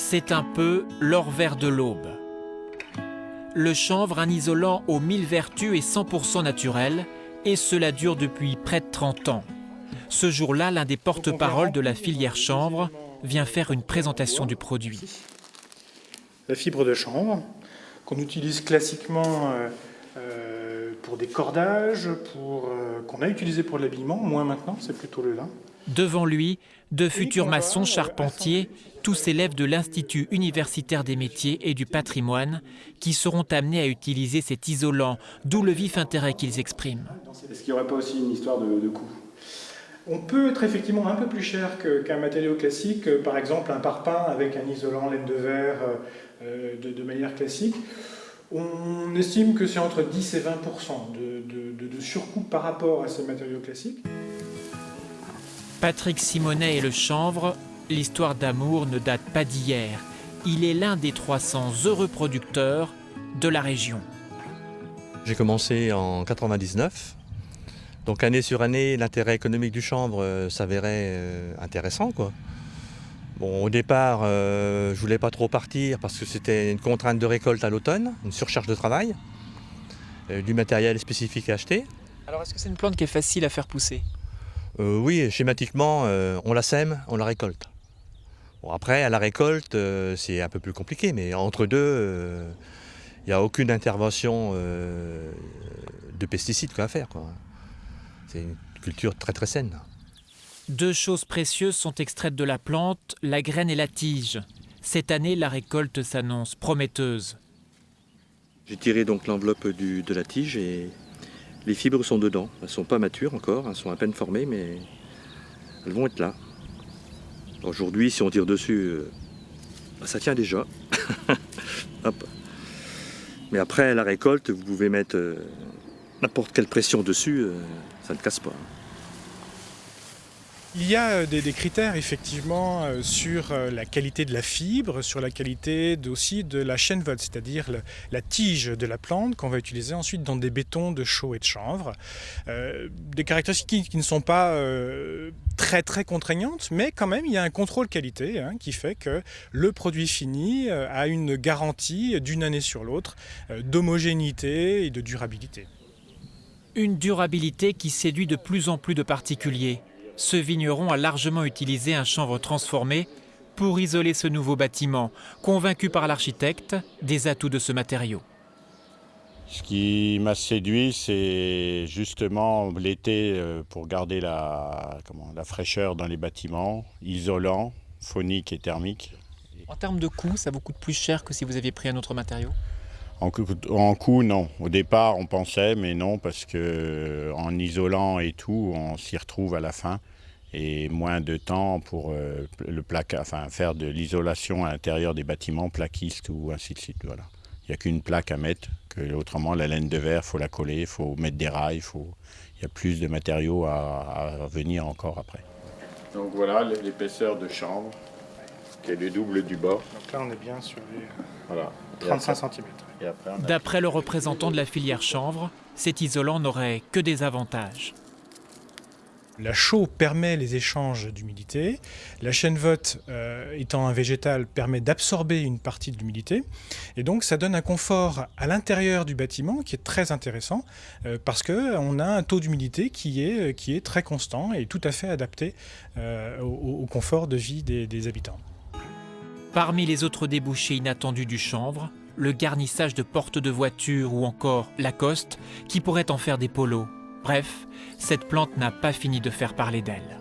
C'est un peu l'or vert de l'aube. Le chanvre, un isolant aux 1000 vertus et 100% naturel, et cela dure depuis près de 30 ans. Ce jour-là, l'un des porte-paroles de la filière chanvre vient faire une présentation du produit. La fibre de chanvre, qu'on utilise classiquement pour des cordages, qu'on a utilisé pour l'habillement, moins maintenant, c'est plutôt le lin. Devant lui, de futurs maçons charpentiers, tous élèves de l'Institut universitaire des métiers et du patrimoine, qui seront amenés à utiliser cet isolant, d'où le vif intérêt qu'ils expriment. Est-ce qu'il n'y aurait pas aussi une histoire de coût ? On peut être effectivement un peu plus cher qu'un matériau classique, par exemple un parpaing avec un isolant laine de verre de manière classique. On estime que c'est entre 10 et 20% de surcoût par rapport à ces matériaux classiques. Patrick Simonet et le chanvre, l'histoire d'amour ne date pas d'hier. Il est l'un des 300 heureux producteurs de la région. J'ai commencé en 99. Donc année sur année, l'intérêt économique du chanvre s'avérait intéressant, quoi. Bon, au départ, je voulais pas trop partir parce que c'était une contrainte de récolte à l'automne, une surcharge de travail, du matériel spécifique à acheter. Alors est-ce que c'est une plante qui est facile à faire pousser ? Oui, schématiquement, on la sème, on la récolte. Bon, après, à la récolte, c'est un peu plus compliqué, mais entre deux, il n'y a aucune intervention de pesticides à faire, quoi. C'est une culture très très saine. 2 choses précieuses sont extraites de la plante, la graine et la tige. Cette année, la récolte s'annonce prometteuse. J'ai tiré donc l'enveloppe de la tige et les fibres sont dedans. Elles ne sont pas matures encore, elles sont à peine formées, mais elles vont être là. Aujourd'hui, si on tire dessus, ça tient déjà. Hop. Mais après la récolte, vous pouvez mettre n'importe quelle pression dessus, ça ne casse pas. Il y a des critères effectivement sur la qualité de la fibre, sur la qualité aussi de la chènevotte, c'est-à-dire la tige de la plante qu'on va utiliser ensuite dans des bétons de chaux et de chanvre. Des caractéristiques qui ne sont pas très très contraignantes, mais quand même il y a un contrôle qualité qui fait que le produit fini a une garantie d'une année sur l'autre d'homogénéité et de durabilité. Une durabilité qui séduit de plus en plus de particuliers. Ce vigneron a largement utilisé un chanvre transformé pour isoler ce nouveau bâtiment, convaincu par l'architecte des atouts de ce matériau. Ce qui m'a séduit, c'est justement l'été pour garder la fraîcheur dans les bâtiments, isolant, phonique et thermique. En termes de coût, ça vous coûte plus cher que si vous aviez pris un autre matériau ? En coût, non. Au départ, on pensait, mais non, parce qu'en isolant et tout, on s'y retrouve à la fin. Et moins de temps pour faire de l'isolation à l'intérieur des bâtiments, plaquistes ou ainsi de suite. Voilà. Il n'y a qu'une plaque à mettre, que autrement la laine de verre, il faut la coller, il faut mettre des rails, il y a plus de matériaux à venir encore après. Donc voilà l'épaisseur de chanvre, qui est le double du bord. Donc là on est bien sur les voilà. 35 cm. D'après le représentant de la filière chanvre, cet isolant n'aurait que des avantages. La chaux permet les échanges d'humidité. La chènevotte, étant un végétal, permet d'absorber une partie de l'humidité. Et donc, ça donne un confort à l'intérieur du bâtiment qui est très intéressant parce qu'on a un taux d'humidité qui est très constant et tout à fait adapté au confort de vie des habitants. Parmi les autres débouchés inattendus du chanvre, le garnissage de portes de voiture ou encore Lacoste qui pourrait en faire des polos. Bref, cette plante n'a pas fini de faire parler d'elle.